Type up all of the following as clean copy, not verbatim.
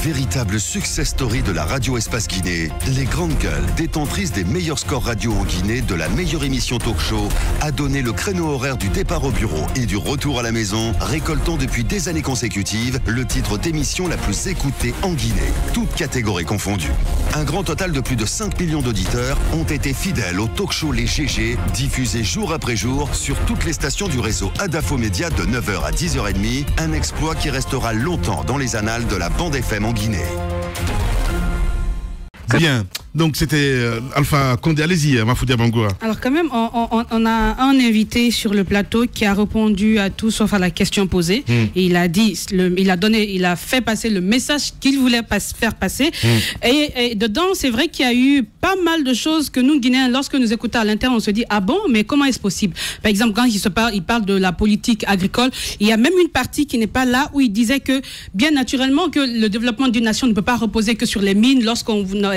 Véritable success story de la radio Espace Guinée, les grandes gueules, détentrices des meilleurs scores radio en Guinée, de la meilleure émission talk show, a donné le créneau horaire du départ au bureau et du retour à la maison, récoltant depuis des années consécutives le titre d'émission la plus écoutée en Guinée, toutes catégories confondues. Un grand total de plus de 5 millions d'auditeurs ont été fidèles au talk show Les GG, diffusé jour après jour sur toutes les stations du réseau Adafo Média de 9h à 10h30, un exploit qui restera longtemps dans les annales de la bande FM en Guinée. Bien, donc c'était Alpha Condé, allez-y Mafoudia Bangoua. Alors quand même, on a un invité sur le plateau qui a répondu à tout sauf à la question posée. Et il a dit, il a fait passer le message qu'il voulait faire passer. Et dedans, c'est vrai qu'il y a eu pas mal de choses que nous, Guinéens, lorsque nous écoutons à l'interne, on se dit, ah bon, mais comment est-ce possible? Par exemple, quand il parle de la politique agricole, il y a même une partie qui n'est pas là où il disait que, bien naturellement, que le développement d'une nation ne peut pas reposer que sur les mines.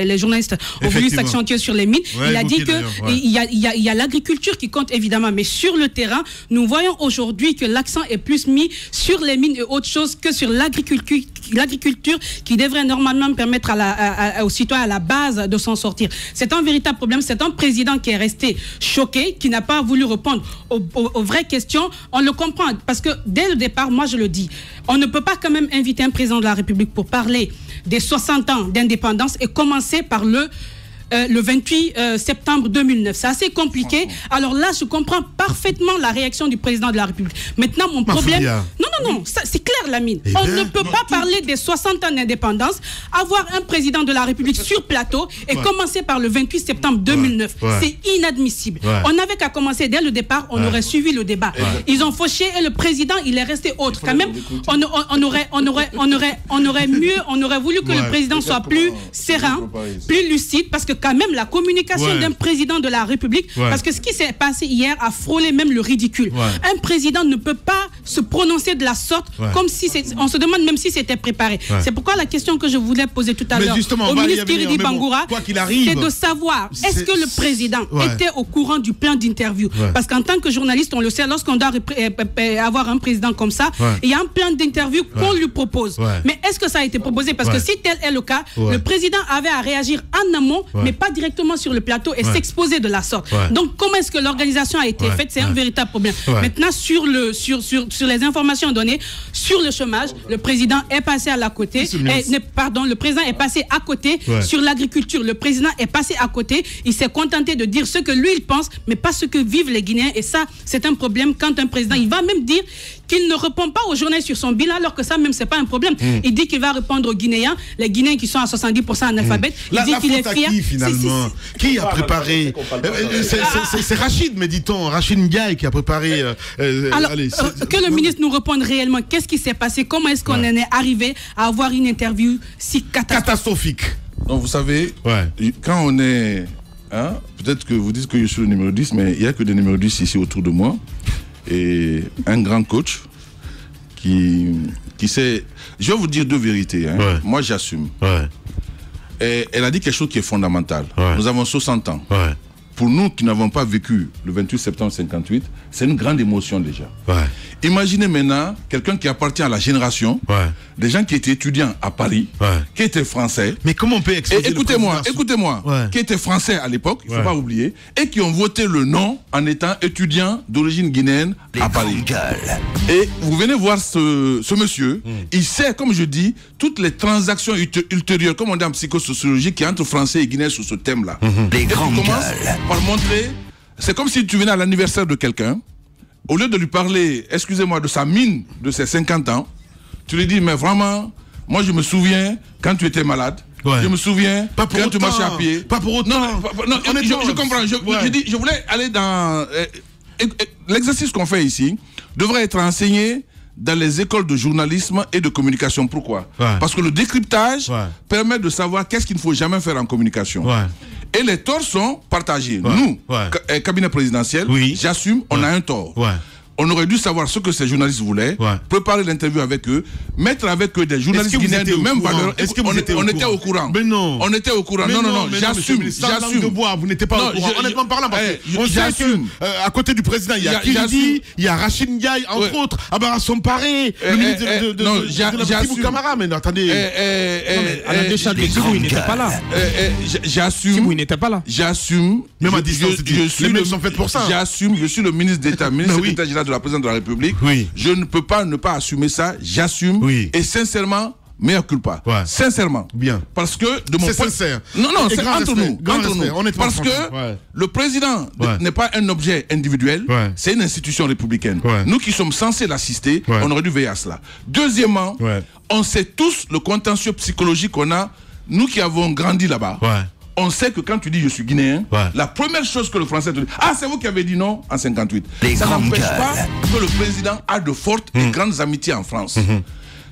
Les journalistes ont voulu s'accentuer sur les mines. Ouais, il a dit qu'il y a l'agriculture qui compte évidemment, mais sur le terrain, nous voyons aujourd'hui que l'accent est plus mis sur les mines et autre chose que sur l'agriculture qui devrait normalement permettre aux citoyens à la base de s'en sortir. C'est un véritable problème. C'est un président qui est resté choqué, qui n'a pas voulu répondre aux vraies questions. On le comprend parce que dès le départ, moi je le dis, on ne peut pas quand même inviter un président de la République pour parler des 60 ans d'indépendance et commencer par le 28 septembre 2009. C'est assez compliqué. Alors là, je comprends parfaitement la réaction du président de la République. Maintenant, mon problème... Non, c'est clair, Lamine. On ne peut pas parler des 60 ans d'indépendance, avoir un président de la République sur plateau et commencer par le 28 septembre 2009. C'est inadmissible. On n'avait qu'à commencer dès le départ, on aurait suivi le débat. Ils ont fauché et le président, il est resté autre. Quand même, on aurait voulu que le président soit plus serein, plus lucide, parce que quand même la communication d'un président de la République, parce que ce qui s'est passé hier a frôlé même le ridicule. Un président ne peut pas se prononcer de la sorte comme si on se demande même si c'était préparé. C'est pourquoi la question que je voulais poser tout à l'heure au ministre Kiridi Bangoura, c'est de savoir est-ce que le président était au courant du plan d'interview, parce qu'en tant que journaliste, on le sait, lorsqu'on doit avoir un président comme ça, il y a un plan d'interview qu'on lui propose. Mais est-ce que ça a été proposé? Parce que si tel est le cas, le président avait à réagir en amont, mais pas directement sur le plateau et s'exposer de la sorte. Donc comment est-ce que l'organisation a été faite? C'est un véritable problème. Maintenant, sur les informations données, sur le chômage, le président est passé à la côté. Le président est passé à côté sur l'agriculture. Le président est passé à côté. Il s'est contenté de dire ce que lui, il pense, mais pas ce que vivent les Guinéens. Et ça, c'est un problème quand un président, il va même dire qu'il ne répond pas aux journalistes sur son bilan, alors que ça même, c'est pas un problème. Il dit qu'il va répondre aux Guinéens, les Guinéens qui sont à 70% analphabètes. Il dit qu'il est fier. Finalement, qui a préparé? C'est Rachid, me dit-on, Rachid Ndiaye qui a préparé. Alors, que le ministre nous réponde réellement. Qu'est-ce qui s'est passé? Comment est-ce qu'on en est arrivé à avoir une interview si catastrophique? Donc, vous savez, quand on est... peut-être que vous dites que je suis le numéro 10, mais il n'y a que des numéros 10 ici autour de moi. Et un grand coach qui sait... Je vais vous dire deux vérités. Moi, j'assume. Et elle a dit quelque chose qui est fondamental. Nous avons 60 ans. Pour nous qui n'avons pas vécu le 28 septembre 58, c'est une grande émotion déjà. Imaginez maintenant quelqu'un qui appartient à la génération des gens qui étaient étudiants à Paris, qui étaient français. Mais comment on peut expliquer? Écoutez-moi, qui étaient français à l'époque, il ne faut pas oublier, et qui ont voté le non en étant étudiants d'origine guinéenne à Paris. Et vous venez voir ce monsieur, il sait, comme je dis, toutes les transactions ultérieures, comme on dit en psychosociologie, qui entre français et guinéens sur ce thème-là. Les grandes gueules. Par montrer, c'est comme si tu venais à l'anniversaire de quelqu'un, au lieu de lui parler, excusez-moi, de sa mine de ses 50 ans, tu lui dis, mais vraiment, moi je me souviens quand tu étais malade, je me souviens quand tu marchais à pied. Pas pour autant. Non, je comprends, je voulais aller dans... L'exercice qu'on fait ici devrait être enseigné dans les écoles de journalisme et de communication. Pourquoi? Parce que le décryptage permet de savoir qu'est-ce qu'il ne faut jamais faire en communication. Et les torts sont partagés. Nous, cabinet présidentiel, j'assume, on a un tort. on aurait dû savoir ce que ces journalistes voulaient, préparer l'interview avec eux, mettre avec eux des journalistes guinéens de même valeur. Est-ce que vous étiez on était au courant? Mais non. On était au courant. Non, j'assume. Vous n'étiez pas au courant. Honnêtement parlant, parce qu'on sait qu'à côté du président, il y a Kiridi, il y a Rachid Ndiaye, entre autres, Abara Somparé, le ministre de la Tibou Camara. Mais attendez. À la décharge de Tibou, il n'était pas là. J'assume. Tibou, il n'était pas là. J'assume. Même à distance, les mecs sont faits pour ça. J'assume. Je suis le ministre d'État, ministre secrétaire général de la présidence de la République. Je ne peux pas ne pas assumer ça. J'assume. Et sincèrement, mea culpa. Sincèrement. Bien. Parce que de mon point... sincère. Non, c'est entre nous. Parce que le président n'est pas un objet individuel, c'est une institution républicaine. Nous qui sommes censés l'assister, on aurait dû veiller à cela. Deuxièmement, on sait tous le contentieux psychologique qu'on a, nous qui avons grandi là-bas. On sait que quand tu dis je suis guinéen, la première chose que le français te dit, c'est vous qui avez dit non en 58. Ça n'empêche pas que le président a de fortes et grandes amitiés en France.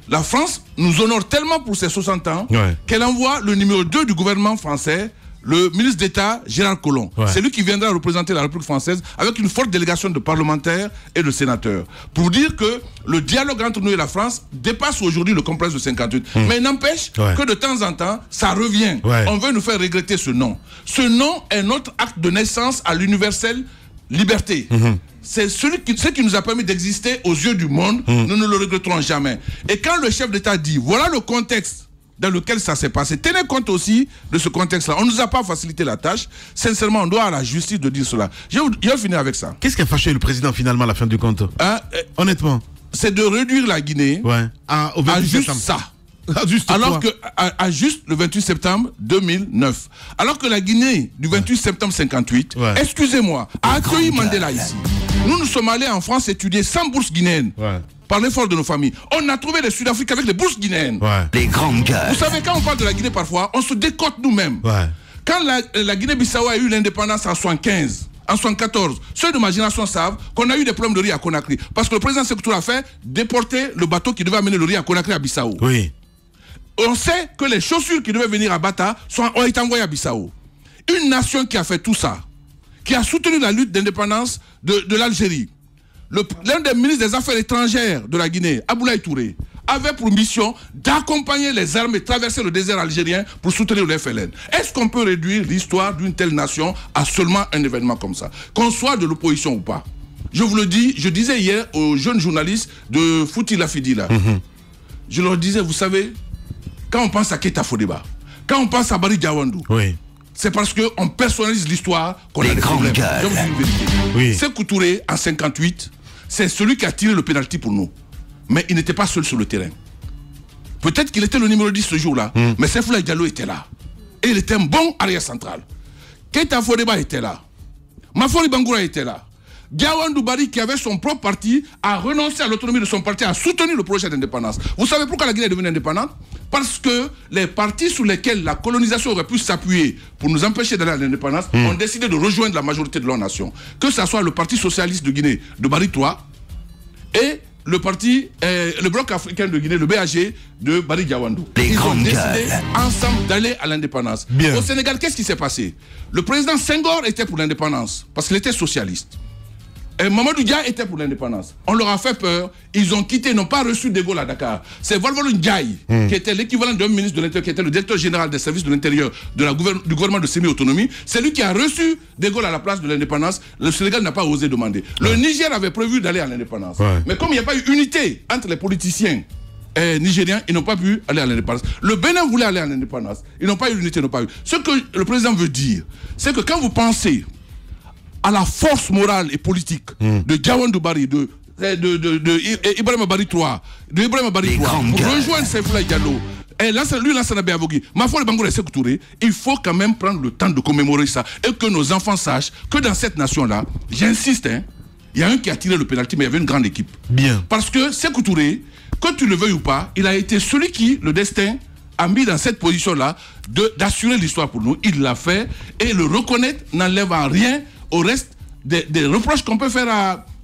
La France nous honore tellement pour ses 60 ans qu'elle envoie le numéro 2 du gouvernement français, le ministre d'État Gérard Collomb. C'est lui qui viendra représenter la République française avec une forte délégation de parlementaires et de sénateurs. Pour dire que le dialogue entre nous et la France dépasse aujourd'hui le complexe de 58. Mais il n'empêche que de temps en temps, ça revient. On veut nous faire regretter ce nom. Ce nom est notre acte de naissance à l'universelle liberté. C'est ce qui nous a permis d'exister aux yeux du monde. Nous ne le regretterons jamais. Et quand le chef d'État dit, voilà le contexte dans lequel ça s'est passé, tenez compte aussi de ce contexte-là. On ne nous a pas facilité la tâche. Sincèrement, on doit à la justice de dire cela. Je vais finir avec ça. Qu'est-ce qui a fâché le président finalement à la fin du compte? Honnêtement. C'est de réduire la Guinée au 28 juste septembre. ça. Alors que, à juste le 28 septembre 2009, alors que la Guinée du 28 septembre 58, excusez-moi, a accueilli Mandela ici. Nous sommes allés en France étudier sans bourse guinéenne. Par l'effort de nos familles. On a trouvé les Sud-Africains avec les bourses guinéennes. Les grandes gueules. Vous savez, quand on parle de la Guinée parfois, on se décote nous-mêmes. Quand la Guinée-Bissau a eu l'indépendance en 75, en 74, ceux de ma génération savent qu'on a eu des problèmes de riz à Conakry. Parce que le président Sékou Touré a fait déporter le bateau qui devait amener le riz à Conakry à Bissau. On sait que les chaussures qui devaient venir à Bata ont été envoyées à Bissau. Une nation qui a fait tout ça, qui a soutenu la lutte d'indépendance de l'Algérie. L'un des ministres des Affaires étrangères de la Guinée, Aboulaye Touré, avait pour mission d'accompagner les armes et traverser le désert algérien pour soutenir le FLN. Est-ce qu'on peut réduire l'histoire d'une telle nation à seulement un événement comme ça, qu'on soit de l'opposition ou pas? Je vous le dis, je disais hier aux jeunes journalistes de Fouti Lafidi là, je leur disais, vous savez, quand on pense à Keita Fodeba, quand on pense à Bari Diawandou, c'est parce qu'on personnalise l'histoire qu'on a des problèmes. Je vous dis une vérité. Sékou Touré, en 58, c'est celui qui a tiré le pénalty pour nous. Mais il n'était pas seul sur le terrain. Peut-être qu'il était le numéro 10 ce jour-là, mais Seyfoulaye Diallo était là. Et il était un bon arrière central. Keita Fodeba était là. Mafori Bangoura était là. Diawandou Bari, qui avait son propre parti, a renoncé à l'autonomie de son parti, a soutenu le projet d'indépendance. Vous savez pourquoi la Guinée est devenue indépendante? Parce que les partis sur lesquels la colonisation aurait pu s'appuyer pour nous empêcher d'aller à l'indépendance ont décidé de rejoindre la majorité de leur nation. Que ce soit le Parti socialiste de Guinée, de Bari III, et le parti, le bloc africain de Guinée, le BAG, de Bari Diawandou. Ils ont décidé ensemble d'aller à l'indépendance. Au Sénégal, qu'est-ce qui s'est passé? Le président Senghor était pour l'indépendance, parce qu'il était socialiste. Et Mamadou Dia était pour l'indépendance. On leur a fait peur. Ils ont quitté, n'ont pas reçu De Gaulle à Dakar. C'est Valvolo Ndiaye, qui était l'équivalent d'un ministre de l'Intérieur, qui était le directeur général des services de l'Intérieur du gouvernement de semi-autonomie. C'est lui qui a reçu De Gaulle à la place de l'indépendance. Le Sénégal n'a pas osé demander. Le Niger avait prévu d'aller à l'indépendance. Mais comme il n'y a pas eu unité entre les politiciens nigériens, ils n'ont pas pu aller à l'indépendance. Le Bénin voulait aller à l'indépendance. Ils n'ont pas eu l'unité, ils n'ont pas eu. Ce que le président veut dire, c'est que quand vous pensez à la force morale et politique de Diawandou Bari, de Ibrahima Bari III, pour rejoindre Seyfoulaye Diallo, et lui, Lansana Béavogi, Mafoli Bangoura et Sékou Touré, il faut quand même prendre le temps de commémorer ça et que nos enfants sachent que dans cette nation-là, j'insiste, il y a un qui a tiré le pénalty, mais il y avait une grande équipe. Parce que Sékou Touré, que tu le veuilles ou pas, il a été celui qui, le destin, a mis dans cette position-là d'assurer l'histoire pour nous. Il l'a fait et le reconnaître n'enlève en rien au reste des reproches qu'on peut faire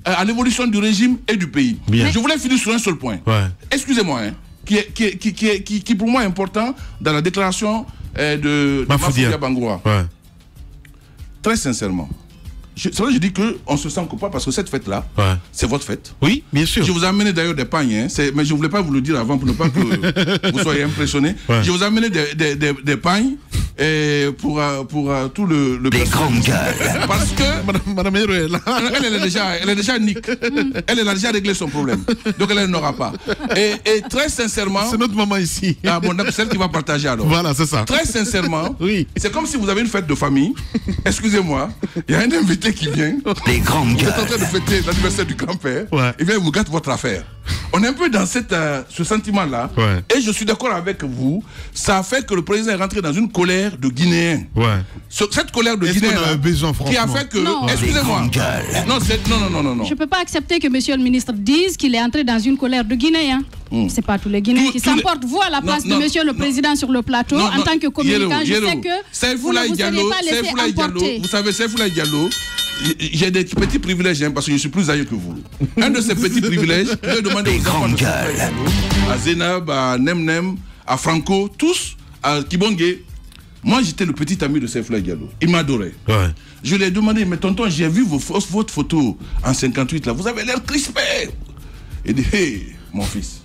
à l'évolution du régime et du pays. Je voulais finir sur un seul point. Excusez-moi, qui pour moi est important dans la déclaration de Mafoudia Bangoura. Très sincèrement, c'est vrai que je dis qu'on se sent coupable parce que cette fête-là, c'est votre fête. Oui, bien sûr. Je vous ai amené d'ailleurs des pagnes, mais je ne voulais pas vous le dire avant pour ne pas que vous soyez impressionnés. Je vous ai amené des pagnes pour tout le des grandes gueules. Parce que Madame Hero, elle est déjà nique. Elle a déjà réglé son problème. Donc elle n'aura pas. Et très sincèrement... C'est notre maman ici. Ah bon, celle qui va partager alors. Voilà, c'est ça. Très sincèrement, c'est comme si vous avez une fête de famille. Excusez-moi, il y a un invité qui vient. Des grandes gueules. Vous êtes en train de fêter l'anniversaire du grand-père. Il vient et vous gâte votre affaire. On est un peu dans ce sentiment-là. Et je suis d'accord avec vous. Ça a fait que le président est rentré dans une colère de Guinéens. Cette colère de Guinéens qui a fait que... Excusez-moi. Non. Je ne peux pas accepter que monsieur le ministre dise qu'il est entré dans une colère de Guinéens. C'est pas tous les Guinéens qui s'emportent. Vous, à la place de monsieur le président sur le plateau, en tant que communicant, je sais que vous ne vous serez pas laissé emporter. Vous savez, Seyfoulaye Diallo, j'ai des petits privilèges parce que je suis plus âgé que vous. Un de ces petits privilèges, je vais demander aux enfants de Seyfoulaye Diallo, à Zénab, à Nemnem, à Franco, tous, à Kibongé. Moi, j'étais le petit ami de Seyfoulaye Diallo. Il m'adorait. Je lui ai demandé, mais tonton, j'ai vu votre photo en 58 là, vous avez l'air crispé. Il dit, hey, mon fils.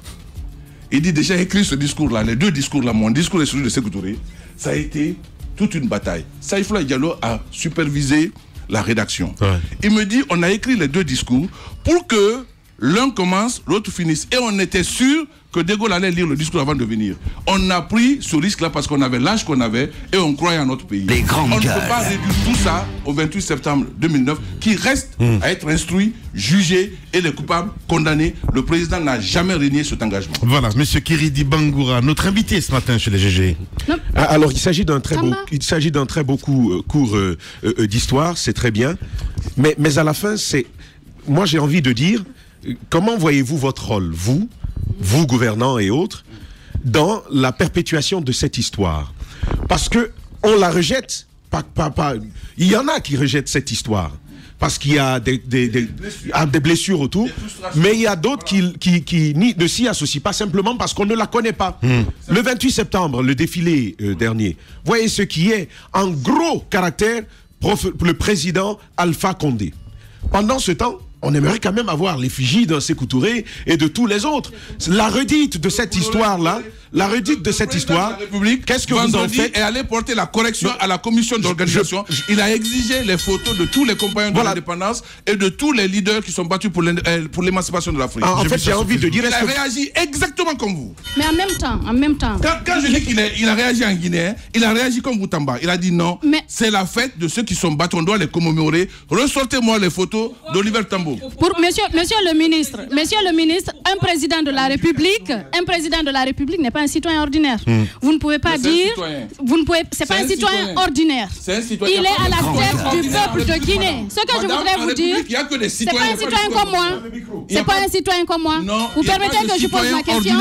Il dit déjà écrit ce discours-là, les deux discours-là, mon discours et celui de Sékou Touré, ça a été toute une bataille. Seyfoulaye Diallo a supervisé la rédaction. Il me dit, on a écrit les deux discours pour que l'un commence, l'autre finisse. Et on était sûr que De Gaulle allait lire le discours avant de venir. On a pris ce risque-là parce qu'on avait l'âge qu'on avait et on croyait en notre pays. On ne peut pas réduire tout ça au 28 septembre 2009 qui reste à être instruit, jugé et les coupables condamnés. Le président n'a jamais renié cet engagement. Voilà, monsieur Kiridi Bangoura, notre invité ce matin chez les GG. Alors, il s'agit d'un très beau cours d'histoire, c'est très bien. Mais à la fin, moi j'ai envie de dire, comment voyez-vous votre rôle, vous gouvernants et autres, dans la perpétuation de cette histoire? Parce que on la rejette, il y en a qui rejettent cette histoire, parce qu'il y a des blessures autour, mais il y a d'autres qui ne s'y associent pas simplement parce qu'on ne la connaît pas. Le 28 septembre, le défilé dernier, voyez ce qui est en gros caractère le président Alpha Condé. Pendant ce temps, on aimerait quand même avoir l'effigie d'un Sékou Touré et de tous les autres. La redite de cette histoire-là, qu'est-ce que vous en faites? Et aller porter la correction à la commission d'organisation. Il a exigé les photos de tous les compagnons de l'indépendance et de tous les leaders qui sont battus pour l'émancipation de l'Afrique. En fait, j'ai envie de dire... Il a réagi exactement comme vous. Mais en même temps... Quand je dis qu'il a réagi en Guinée, il a réagi comme vous, Tamba. Il a dit non, c'est la fête de ceux qui sont battus, on doit les commémorer. Ressortez-moi les photos d'Oliver Tambo. Pour monsieur le ministre, un président de la République n'est pas un citoyen ordinaire. Vous ne pouvez pas dire, c'est pas un citoyen ordinaire. Il est à la tête du peuple de Guinée. Ce que je voudrais vous dire, c'est pas un citoyen comme moi. C'est pas un citoyen comme moi. Vous permettez que je pose ma question?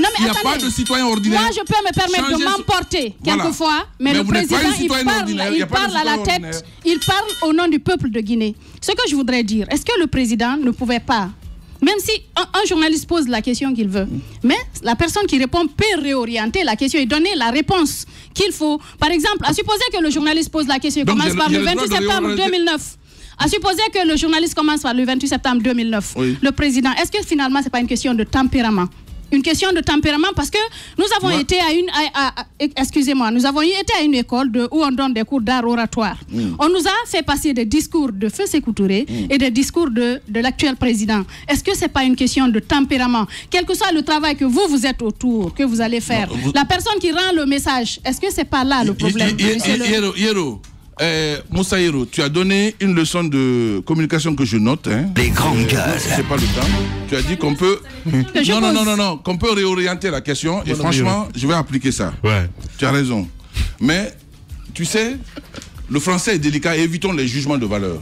Non, mais il n'y a pas de citoyen ordinaire. Moi, je peux me permettre de m'emporter quelquefois, mais le président, il parle à la tête, il parle au nom du peuple de Guinée. Ce que je voudrais dire, est-ce que le président ne pouvait pas, même si un journaliste pose la question qu'il veut, mais la personne qui répond peut réorienter la question et donner la réponse qu'il faut. Par exemple, à supposer que le journaliste pose la question et commence par le 28 septembre 2009. À supposer que le journaliste commence par le 28 septembre 2009. Le président, est-ce que finalement, ce n'est pas une question de tempérament? Une question de tempérament parce que nous avons été à une école où on donne des cours d'art oratoire. On nous a fait passer des discours de feu Sékou Touré et des discours de l'actuel président. Est-ce que c'est pas une question de tempérament? Quel que soit le travail que vous êtes autour, que vous allez faire, la personne qui rend le message, est-ce que c'est pas là le problème? Moussa Hiro, tu as donné une leçon de communication que je note. Des grandes gueules. C'est pas le temps. Tu as dit qu'on peut... Non, qu'on peut réorienter la question. Et franchement, je vais appliquer ça. Tu as raison. Mais, tu sais, le français est délicat et évitons les jugements de valeur.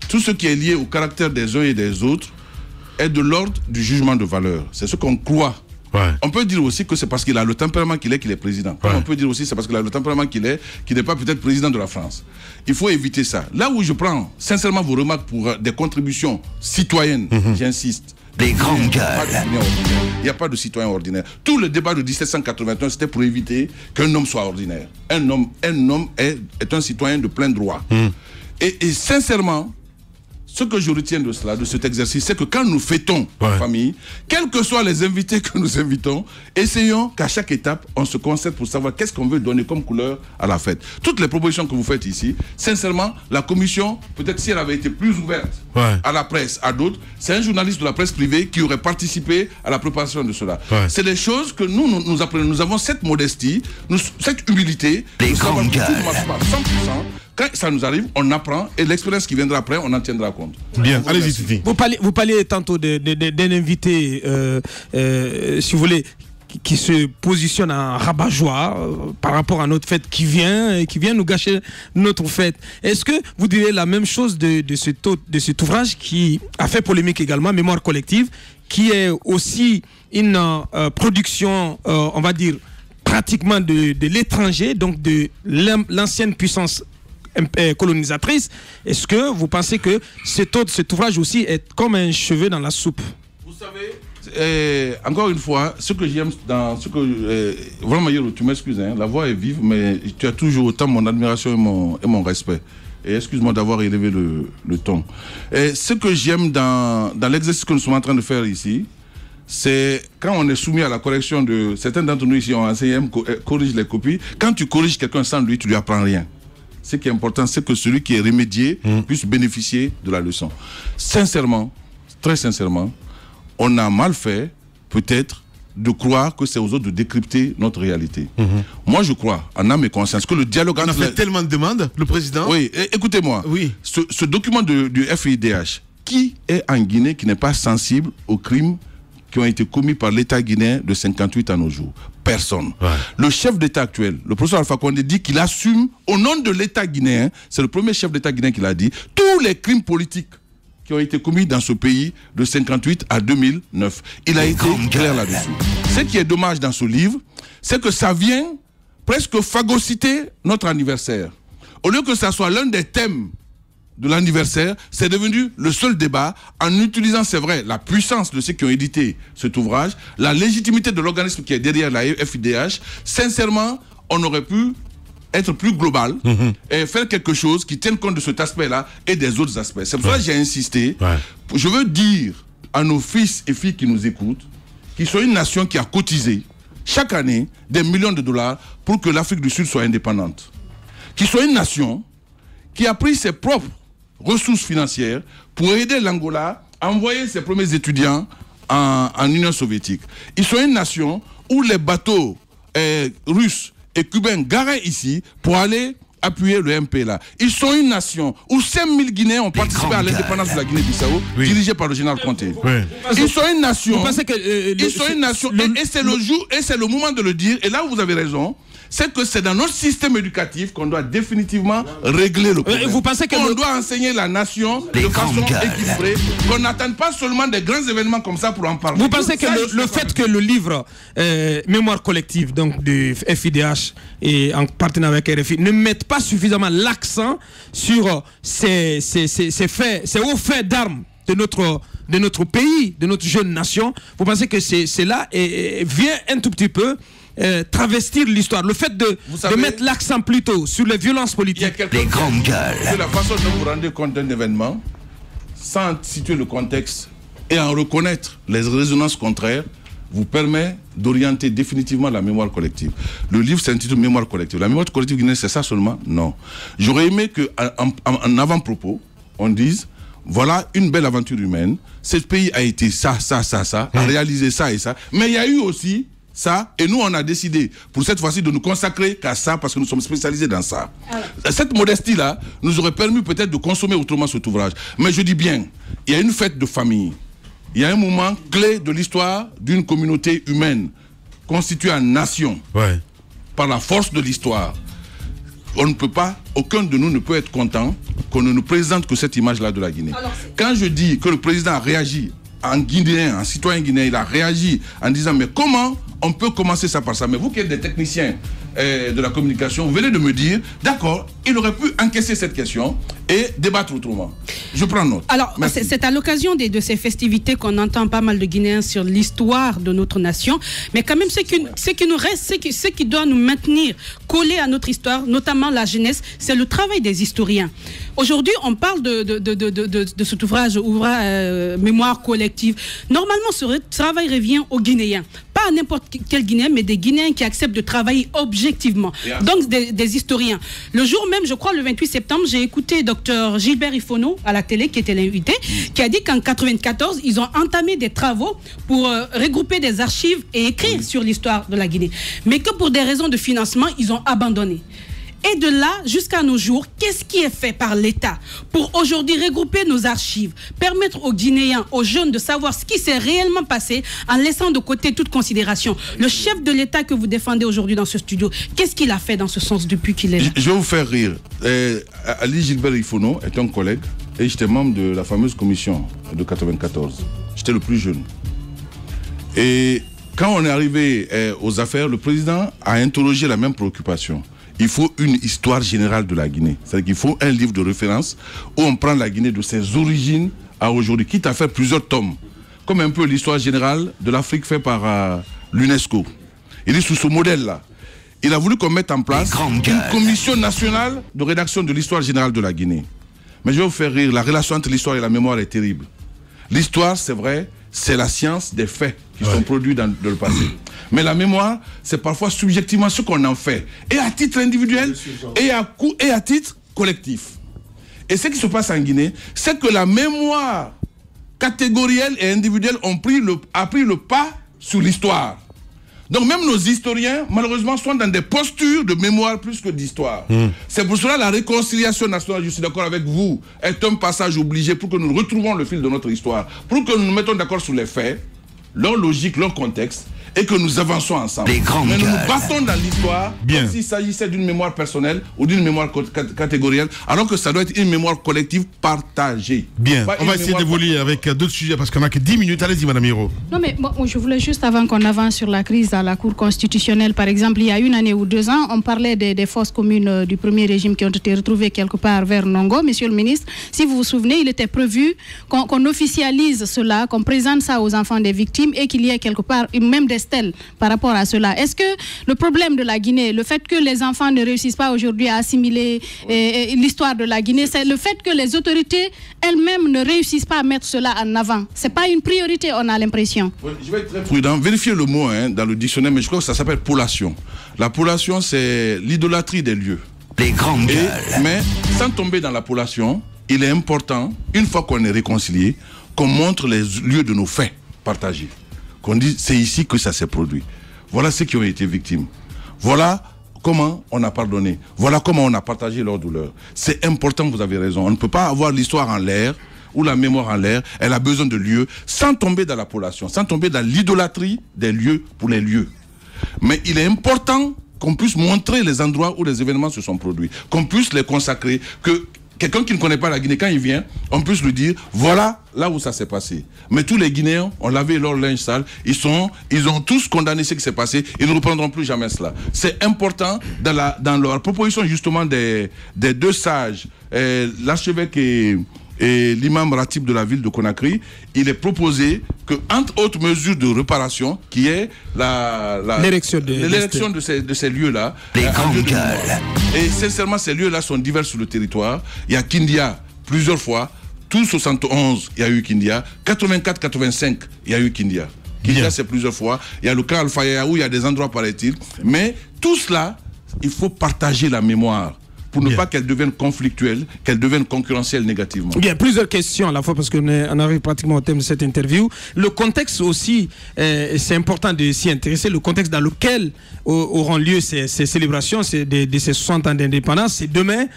Tout ce qui est lié au caractère des uns et des autres est de l'ordre du jugement de valeur. C'est ce qu'on croit. On peut dire aussi que c'est parce qu'il a le tempérament qu'il est président. On peut dire aussi que c'est parce qu'il a le tempérament qu'il n'est pas peut-être président de la France. Il faut éviter ça. Là où je prends sincèrement vos remarques pour des contributions citoyennes, j'insiste. Des grandes gueules. Il n'y a pas de citoyen ordinaire. Tout le débat de 1781, c'était pour éviter qu'un homme soit ordinaire. Un homme est un citoyen de plein droit. Et sincèrement, ce que je retiens de cela, de cet exercice, c'est que quand nous fêtons en famille, quels que soient les invités que nous invitons, essayons qu'à chaque étape, on se concerte pour savoir qu'est-ce qu'on veut donner comme couleur à la fête. Toutes les propositions que vous faites ici, sincèrement, la commission, peut-être si elle avait été plus ouverte à la presse, à d'autres, c'est un journaliste de la presse privée qui aurait participé à la préparation de cela. C'est des choses que nous apprenons. Nous avons cette modestie, cette humilité. Les grandes gueules. Quand ça nous arrive, on apprend et l'expérience qui viendra après, on en tiendra compte. Bien, allez-y, Fifi. Vous parliez tantôt d'un invité, si vous voulez, qui se positionne en rabat-joie par rapport à notre fête qui vient nous gâcher notre fête. Est-ce que vous direz la même chose de cet ouvrage qui a fait polémique également, Mémoire collective, qui est aussi une production, on va dire, pratiquement de l'étranger, donc de l'ancienne puissance colonisatrice. Est-ce que vous pensez que cet ouvrage aussi est comme un cheveu dans la soupe? Vous savez, encore une fois, ce que j'aime dans ce que... vraiment, Yoro, tu m'excuses, hein, la voix est vive, mais tu as toujours autant mon admiration et mon respect. Et excuse-moi d'avoir élevé le ton. Et ce que j'aime dans l'exercice que nous sommes en train de faire ici, c'est quand on est soumis à la correction de... Certains d'entre nous ici ont enseigné, corrige les copies. Quand tu corriges quelqu'un sans lui, tu lui apprends rien. Ce qui est important, c'est que celui qui est remédié puisse bénéficier de la leçon. Sincèrement, très sincèrement, on a mal fait, peut-être, de croire que c'est aux autres de décrypter notre réalité. Moi, je crois, en âme et conscience, que le dialogue... On a fait tellement de demandes, le président. Oui, écoutez-moi. Oui. Ce document du FIDH, qui est en Guinée qui n'est pas sensible aux crimes qui ont été commis par l'État guinéen de 58 à nos jours? Personne. Le chef d'État actuel, le professeur Alpha Condé, dit qu'il assume, au nom de l'État guinéen, c'est le premier chef d'État guinéen qui l'a dit, tous les crimes politiques qui ont été commis dans ce pays de 58 à 2009. Il a été clair là-dessus. Ce qui est dommage dans ce livre, c'est que ça vient presque phagocyter notre anniversaire. Au lieu que ça soit l'un des thèmes de l'anniversaire, c'est devenu le seul débat en utilisant, c'est vrai, la puissance de ceux qui ont édité cet ouvrage, la légitimité de l'organisme qui est derrière la FIDH. Sincèrement, on aurait pu être plus global et faire quelque chose qui tienne compte de cet aspect-là et des autres aspects. C'est pour ça que j'ai insisté. Je veux dire à nos fils et filles qui nous écoutent qu'ils sont une nation qui a cotisé chaque année des millions de dollars pour que l'Afrique du Sud soit indépendante. Qu'ils sont une nation qui a pris ses propres ressources financières pour aider l'Angola à envoyer ses premiers étudiants en Union soviétique. Ils sont une nation où les bateaux russes et cubains garés ici pour aller appuyer le MPLA. Ils sont une nation où 5000 Guinéens ont participé à l'indépendance de la Guinée-Bissau, dirigée par le général Conté. Ils sont une nation. Ils sont une nation. Et c'est le jour, et c'est le moment de le dire. Et là où vous avez raison, c'est que c'est dans notre système éducatif qu'on doit définitivement régler le problème. Vous pensez que on doit enseigner la nation de façon équilibrée, qu'on n'attende pas seulement des grands événements comme ça pour en parler. Vous pensez que le fait que le livre Mémoire collective, donc du FIDH et en partenariat avec RFI, ne mette pas suffisamment l'accent sur ces hauts faits d'armes de notre pays, de notre jeune nation, vous pensez que c'est là et vient un tout petit peu travestir l'histoire, le fait de mettre l'accent plutôt sur les violences politiques. Les grandes gueules. C'est la façon dont vous rendez compte d'un événement sans situer le contexte et en reconnaître les résonances contraires vous permet d'orienter définitivement la mémoire collective. Le livre s'intitule Mémoire collective. La mémoire collective guinéenne, c'est ça seulement? Non. J'aurais aimé qu'en avant-propos, on dise voilà une belle aventure humaine. Ce pays a été ça, a réalisé ça et ça. Mais il y a eu aussi ça, et nous on a décidé pour cette fois-ci de nous consacrer qu'à ça parce que nous sommes spécialisés dans ça. Cette modestie-là nous aurait permis peut-être de consommer autrement cet ouvrage. Mais je dis bien, il y a une fête de famille. Il y a un moment clé de l'histoire d'une communauté humaine constituée en nation par la force de l'histoire. On ne peut pas, aucun de nous ne peut être content qu'on ne nous présente que cette image-là de la Guinée. Quand je dis que le président a réagi en Guinéen, en citoyen guinéen, il a réagi en disant mais comment on peut commencer ça par ça. Mais vous qui êtes des techniciens de la communication, vous venez de me dire, d'accord, il aurait pu encaisser cette question et débattre autrement. Je prends note. Alors, c'est à l'occasion de ces festivités qu'on entend pas mal de Guinéens sur l'histoire de notre nation. Mais quand même, ce qui nous reste, ce qui doit nous maintenir collés à notre histoire, notamment la jeunesse, c'est le travail des historiens. Aujourd'hui, on parle de cet ouvrage mémoire collective. Normalement, ce travail revient aux Guinéens. Pas à n'importe quel Guinéen, mais des Guinéens qui acceptent de travailler objectivement. Donc, des historiens. Le jour même, je crois, le 28 septembre, j'ai écouté Dr Gilbert Ifono à la télé, qui était l'invité, qui a dit qu'en 1994, ils ont entamé des travaux pour regrouper des archives et écrire sur l'histoire de la Guinée. Mais que pour des raisons de financement, ils ont abandonné. Et de là, jusqu'à nos jours, qu'est-ce qui est fait par l'État pour aujourd'hui regrouper nos archives, permettre aux Guinéens, aux jeunes de savoir ce qui s'est réellement passé en laissant de côté toute considération. Le chef de l'État que vous défendez aujourd'hui dans ce studio, qu'est-ce qu'il a fait dans ce sens depuis qu'il est là? Je vais vous faire rire. Ali Gilbert Ifono est un collègue et j'étais membre de la fameuse commission de 94. J'étais le plus jeune. Et quand on est arrivé aux affaires, le président a interrogé la même préoccupation. Il faut une histoire générale de la Guinée. C'est-à-dire qu'il faut un livre de référence où on prend la Guinée de ses origines à aujourd'hui, quitte à faire plusieurs tomes, comme un peu l'histoire générale de l'Afrique faite par l'UNESCO. Il est sous ce modèle-là. Il a voulu qu'on mette en place une commission nationale de rédaction de l'histoire générale de la Guinée. Mais je vais vous faire rire, la relation entre l'histoire et la mémoire est terrible. L'histoire, c'est vrai, c'est la science des faits qui sont produits dans le passé. Mais la mémoire, c'est parfois subjectivement ce qu'on en fait. Et à titre individuel, et à titre collectif. Et ce qui se passe en Guinée, c'est que la mémoire catégorielle et individuelle a pris le pas sur l'histoire. Donc même nos historiens, malheureusement, sont dans des postures de mémoire plus que d'histoire. C'est pour cela que la réconciliation nationale, je suis d'accord avec vous, est un passage obligé pour que nous retrouvons le fil de notre histoire, pour que nous nous mettons d'accord sur les faits, leur logique, leur contexte, et que nous avançons ensemble. Mais nous nous battons dans l'histoire comme s'il s'agissait d'une mémoire personnelle ou d'une mémoire catégorielle, alors que ça doit être une mémoire collective partagée. Bien, on va essayer d'évoluer avec d'autres sujets parce qu'on n'a que 10 minutes. Allez-y, Madame Hiro. Non, mais bon, je voulais juste, avant qu'on avance sur la crise à la Cour constitutionnelle, par exemple, il y a 1 année ou 2 ans, on parlait des fosses communes du premier régime qui ont été retrouvées quelque part vers Nongo. Monsieur le ministre, si vous vous souvenez, il était prévu qu'on officialise cela, qu'on présente ça aux enfants des victimes et qu'il y ait quelque part même des stèles par rapport à cela. Est-ce que le problème de la Guinée, le fait que les enfants ne réussissent pas aujourd'hui à assimiler l'histoire de la Guinée, c'est le fait que les autorités elles-mêmes ne réussissent pas à mettre cela en avant? C'est pas une priorité, on a l'impression. Je vais être très prudent. Vérifiez le mot dans le dictionnaire, mais je crois que ça s'appelle polation. La polation, c'est l'idolâtrie des lieux. Les grandes gueules. Mais sans tomber dans la polation, il est important, une fois qu'on est réconcilié, qu'on montre les lieux de nos faits partagés. Qu'on dise, c'est ici que ça s'est produit. Voilà ceux qui ont été victimes. Voilà comment on a pardonné. Voilà comment on a partagé leur douleur. C'est important, vous avez raison. On ne peut pas avoir l'histoire en l'air ou la mémoire en l'air. Elle a besoin de lieux sans tomber dans la polation, sans tomber dans l'idolâtrie des lieux pour les lieux. Mais il est important qu'on puisse montrer les endroits où les événements se sont produits, qu'on puisse les consacrer, que quelqu'un qui ne connaît pas la Guinée, quand il vient, on puisse lui dire, voilà là où ça s'est passé. Mais tous les Guinéens ont lavé leur linge sale, ils ont tous condamné ce qui s'est passé, ils ne reprendront plus jamais cela. C'est important dans leur proposition justement des 2 sages, l'archevêque et l'imam ratib de la ville de Conakry, il est proposé que, entre autres mesures de réparation, qui est l'érection de ces lieux-là. Les grandes gueules. Et sincèrement, ces lieux-là sont divers sur le territoire. Il y a Kindia plusieurs fois. Tout 71, il y a eu Kindia. 84-85, il y a eu Kindia. Kindia, c'est plusieurs fois. Il y a le camp Al-Faya où il y a des endroits, paraît-il. Mais tout cela, il faut partager la mémoire pour ne pas qu'elle devienne conflictuelle, qu'elle devienne concurrentielle négativement. Bien, plusieurs questions à la fois parce qu'on arrive pratiquement au thème de cette interview. Le contexte aussi, c'est important de s'y intéresser, le contexte dans lequel auront lieu ces célébrations de ces 60 ans d'indépendance. C'est demain.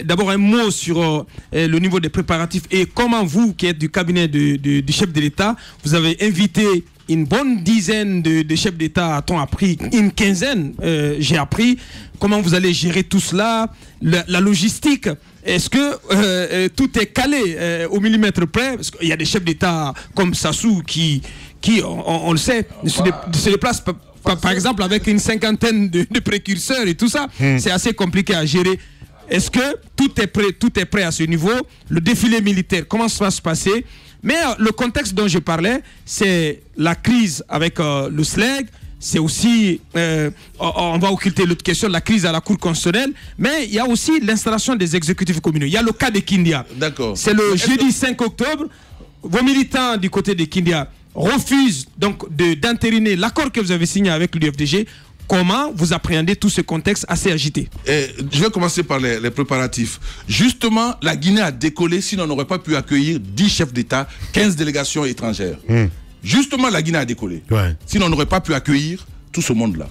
D'abord un mot sur le niveau des préparatifs et comment vous, qui êtes du cabinet du chef de l'État, vous avez invité une bonne dizaine de chefs d'État, a-t-on appris, une quinzaine, j'ai appris. Comment vous allez gérer tout cela, la logistique? Est-ce que tout est calé au millimètre près? Parce qu'il y a des chefs d'État comme Sassou qui qui, on le sait, se déplacent par exemple avec une cinquantaine de précurseurs et tout ça. C'est assez compliqué à gérer. Est-ce que tout est prêt à ce niveau? Le défilé militaire, comment ça va se passer? Mais le contexte dont je parlais, c'est la crise avec le SLEG. C'est aussi, on va occulter l'autre question, la crise à la Cour constitutionnelle. Mais il y a aussi l'installation des exécutifs communaux. Il y a le cas de Kindia. D'accord. C'est le jeudi 5 octobre. Vos militants du côté de Kindia refusent donc d'entériner l'accord que vous avez signé avec l'UFDG. Comment vous appréhendez tout ce contexte assez agité? Je vais commencer par les préparatifs. Justement, la Guinée a décollé, sinon on n'aurait pas pu accueillir 10 chefs d'État, 15 délégations étrangères. Justement, la Guinée a décollé. Sinon on n'aurait pas pu accueillir tout ce monde-là.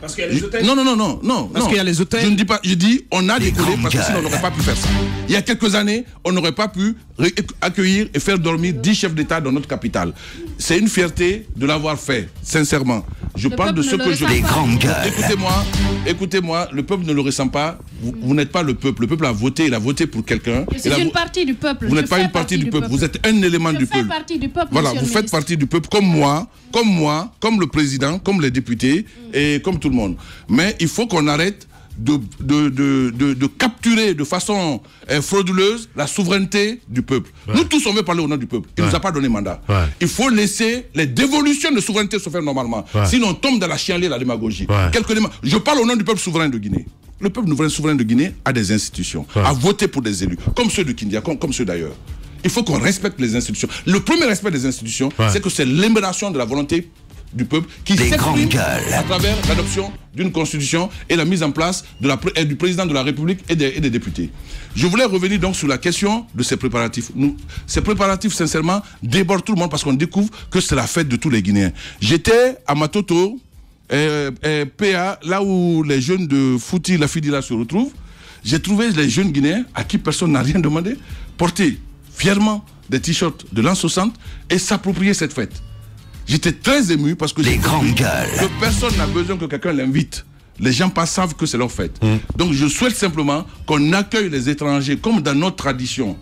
Parce qu'il y a les hôtels? Non. Parce qu'il y a les hôtels? Je ne dis pas, je dis on a décollé parce que sinon on n'aurait pas pu faire ça. Il y a quelques années, on n'aurait pas pu accueillir et faire dormir 10 chefs d'État dans notre capitale. C'est une fierté de l'avoir fait, sincèrement. Je parle de ce que je... Les grandes gueules. Écoutez-moi, le peuple ne le ressent pas. Vous n'êtes pas le peuple. Le peuple a voté, il a voté pour quelqu'un. C'est une partie du peuple. Vous n'êtes pas une partie du peuple. Vous êtes un élément du peuple. Je fais partie du peuple. Voilà, vous faites partie du peuple comme moi, comme le président, comme les députés et comme tout le monde. Mais il faut qu'on arrête de capturer de façon frauduleuse la souveraineté du peuple. Nous tous, on veut parler au nom du peuple. Il ne nous a pas donné mandat. Il faut laisser les dévolutions de souveraineté se faire normalement. Sinon, on tombe dans la chienlit, la démagogie. Je parle au nom du peuple souverain de Guinée. Le peuple souverain de Guinée a des institutions, a voté pour des élus, comme ceux de Kindia, comme ceux d'ailleurs. Il faut qu'on respecte les institutions. Le premier respect des institutions, c'est que c'est l'émanation de la volonté du peuple qui s'exprime à travers l'adoption d'une constitution et la mise en place du président de la République et des députés. Je voulais revenir donc sur la question de ces préparatifs. Ces préparatifs, sincèrement, débordent tout le monde parce qu'on découvre que c'est la fête de tous les Guinéens. J'étais à Matoto, PA, là où les jeunes de Fouti, la Fidila se retrouvent. J'ai trouvé les jeunes Guinéens à qui personne n'a rien demandé porter fièrement des t-shirts de l'an 60 et s'approprier cette fête. J'étais très ému parce que que personne n'a besoin que quelqu'un l'invite. Les gens pas savent que c'est leur fête. Donc je souhaite simplement qu'on accueille les étrangers comme dans notre tradition,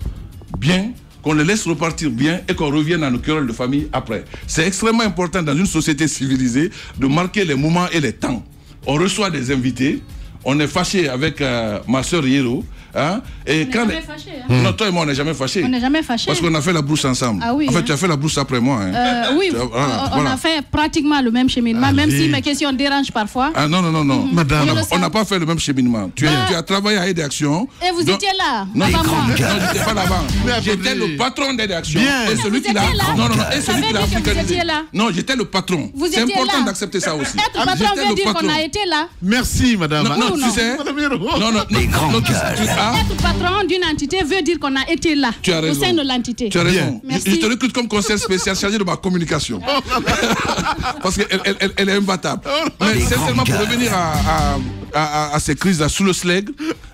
bien, qu'on les laisse repartir bien et qu'on revienne à nos querelles de famille après. C'est extrêmement important dans une société civilisée de marquer les moments et les temps. On reçoit des invités, on est fâché avec ma soeur Yero. Hein? Et on n'est jamais fâché. Hein? Non, toi et moi, on n'est jamais fâchés. On n'est jamais fâchés. Parce qu'on a fait la brousse ensemble. Ah oui, en fait, tu as fait la brousse après moi. Hein? Oui, on a fait pratiquement le même cheminement, même si mes questions dérangent parfois. Ah non. Madame, on n'a pas fait le même cheminement. Tu as travaillé à Aide Action. Et vous étiez là. Non, j'étais pas là-bas. J'étais le patron d'Aide Action. Et celui qui l'a... Non, et celui qui l'a africanisé. Non, j'étais le patron. C'est important d'accepter ça aussi. Être patron veut dire qu'on a été là. Merci, madame. Non, tu sais... Non, être patron d'une entité veut dire qu'on a été là, au sein de l'entité. Tu as raison. Je te recrute comme conseiller spécial chargé de ma communication. Parce qu'elle est imbattable. Mais sincèrement, pour revenir à ces crises-là sous le SLEG,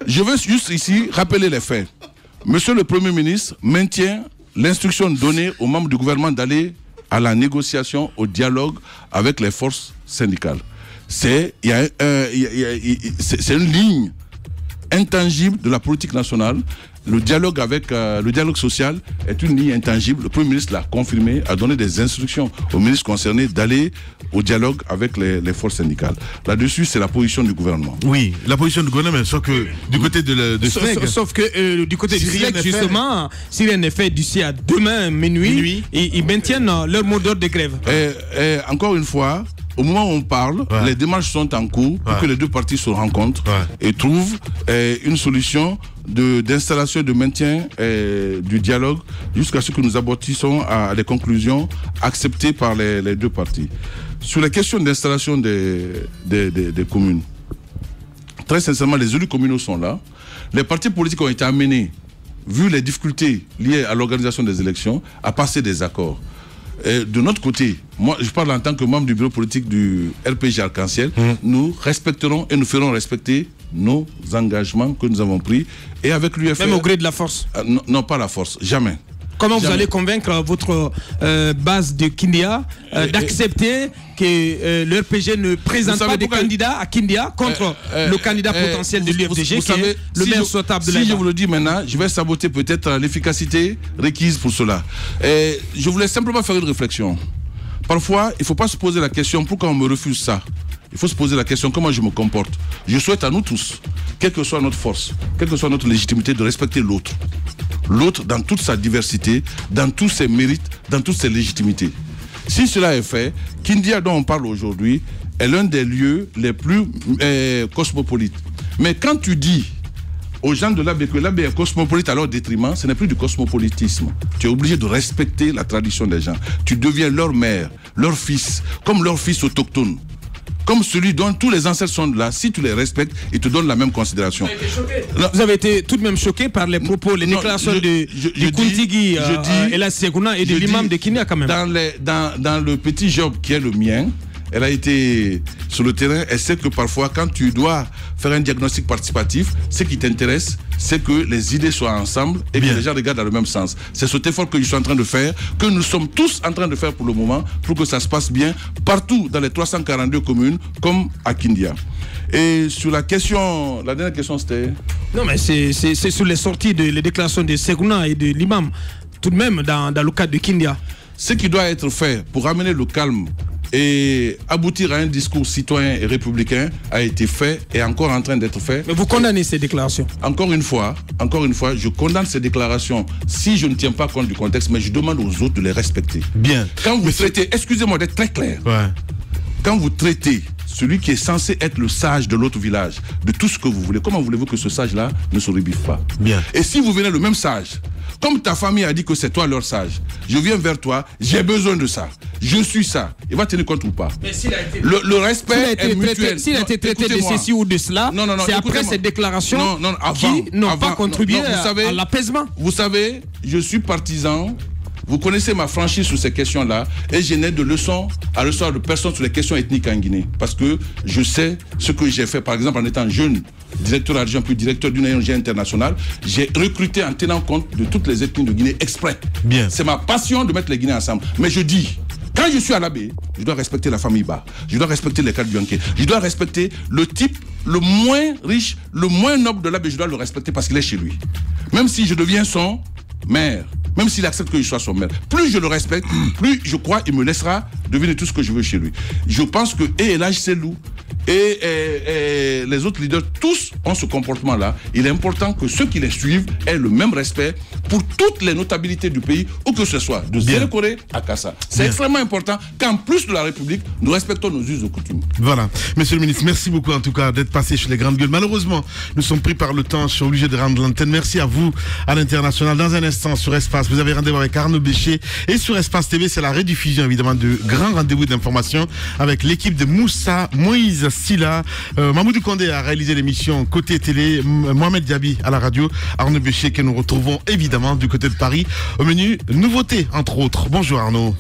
je veux juste ici rappeler les faits. Monsieur le Premier ministre maintient l'instruction donnée aux membres du gouvernement d'aller à la négociation, au dialogue avec les forces syndicales. C'est une ligne intangible de la politique nationale. Le dialogue social est une ligne intangible. Le Premier ministre l'a confirmé, a donné des instructions aux ministres concernés d'aller au dialogue avec les forces syndicales. Là-dessus, c'est la position du gouvernement. Oui, la position du gouvernement, sauf que du côté de SLEG... Sauf que du côté du SLEG, justement, si rien n'est fait d'ici à demain minuit, ils maintiennent leur mot d'ordre de grève. Encore une fois, au moment où on parle, les démarches sont en cours pour que les deux parties se rencontrent et trouvent une solution d'installation et de maintien du dialogue jusqu'à ce que nous aboutissons à des conclusions acceptées par les deux parties. Sur la question d'installation des communes, très sincèrement, les élus communaux sont là. Les partis politiques ont été amenés, vu les difficultés liées à l'organisation des élections, à passer des accords. Et de notre côté, moi je parle en tant que membre du bureau politique du RPG Arc-en-Ciel, nous respecterons et nous ferons respecter nos engagements que nous avons pris et avec l'UFR. Même au gré de la force? Non, pas la force, jamais. Comment vous allez convaincre votre base de Kindia d'accepter que le RPG ne présente pas des candidats à Kindia contre le candidat potentiel de l'UFDG qui est le maire souhaitable de l'État? Si je vous le dis maintenant, je vais saboter peut-être l'efficacité requise pour cela. Je voulais simplement faire une réflexion. Parfois, il ne faut pas se poser la question pourquoi on me refuse ça. Il faut se poser la question comment je me comporte. Je souhaite à nous tous, quelle que soit notre force, quelle que soit notre légitimité, de respecter l'autre. L'autre dans toute sa diversité, dans tous ses mérites, dans toutes ses légitimités. Si cela est fait, Kindia dont on parle aujourd'hui est l'un des lieux les plus cosmopolites. Mais quand tu dis aux gens de l'Abbé que l'Abbé est cosmopolite à leur détriment, ce n'est plus du cosmopolitisme. Tu es obligé de respecter la tradition des gens. Tu deviens leur mère, leur fils, comme leur fils autochtone. Comme celui dont tous les ancêtres sont là, si tu les respectes, ils te donnent la même considération. Vous avez été tout de même choqué par les propos, les déclarations de Kuntigi et la Segouna et de l'imam de Kindia quand même. Dans le petit job qui est le mien, elle a été sur le terrain, elle sait que parfois quand tu dois faire un diagnostic participatif, ce qui t'intéresse, c'est que les idées soient ensemble et que les gens regardent dans le même sens. C'est cet effort que je suis en train de faire, que nous sommes tous en train de faire pour le moment, pour que ça se passe bien partout dans les 342 communes, comme à Kindia. Et sur la question, la dernière question c'était... Non mais c'est sur les sorties, les déclarations de Segouna et de l'imam, tout de même dans le cadre de Kindia. Ce qui doit être fait pour ramener le calme et aboutir à un discours citoyen et républicain a été fait et encore en train d'être fait. Mais vous condamnez ces déclarations? Encore une fois, je condamne ces déclarations si je ne tiens pas compte du contexte, mais je demande aux autres de les respecter. Bien. Quand vous traitez, excusez-moi d'être très clair, quand vous traitez celui qui est censé être le sage de l'autre village de tout ce que vous voulez, comment voulez-vous que ce sage-là ne se rebiffe pas? Bien. Et si vous venez le même sage, comme ta famille a dit que c'est toi leur sage, je viens vers toi, j'ai besoin de ça, je suis ça, il va tenir compte ou pas? Mais s'il a été, le respect est mutuel. S'il a été traité de ceci ou de cela, c'est après cette déclaration qui n'ont pas contribué à l'apaisement. Vous savez, je suis partisan. Vous connaissez ma franchise sur ces questions-là et je n'ai de leçons à recevoir de personne sur les questions ethniques en Guinée. Parce que je sais ce que j'ai fait, par exemple, en étant jeune directeur adjoint puis directeur d'une ONG internationale. J'ai recruté en tenant compte de toutes les ethnies de Guinée exprès. Bien. C'est ma passion de mettre les Guinéens ensemble. Mais je dis, quand je suis à l'Abbé, je dois respecter la famille Ba, je dois respecter les Kadbianké, je dois respecter le type le moins riche, le moins noble de l'Abbé, je dois le respecter parce qu'il est chez lui. Même si je deviens son maire, même s'il accepte que je sois son maire, plus je le respecte, plus je crois il me laissera devenir tout ce que je veux chez lui. Je pense que Elhadj Sellou et les autres leaders, tous ont ce comportement-là. Il est important que ceux qui les suivent aient le même respect pour toutes les notabilités du pays, où que ce soit, de Sénécoré à Kassa. C'est extrêmement important qu'en plus de la République, nous respectons nos us et coutumes. Voilà. Monsieur le ministre, merci beaucoup en tout cas d'être passé chez les grandes gueules. Malheureusement, nous sommes pris par le temps, je suis obligé de rendre l'antenne. Merci à vous à l'international. Dans un instant, sur Espace, vous avez rendez-vous avec Arnaud Bécher. Et sur Espace TV, c'est la rediffusion évidemment de grands rendez-vous d'information avec l'équipe de Moussa, Moïse Silla. Mamoudou Kondé a réalisé l'émission Côté Télé, Mohamed Diaby à la radio, Arnaud Bécher que nous retrouvons évidemment du côté de Paris. Au menu, nouveautés entre autres. Bonjour Arnaud.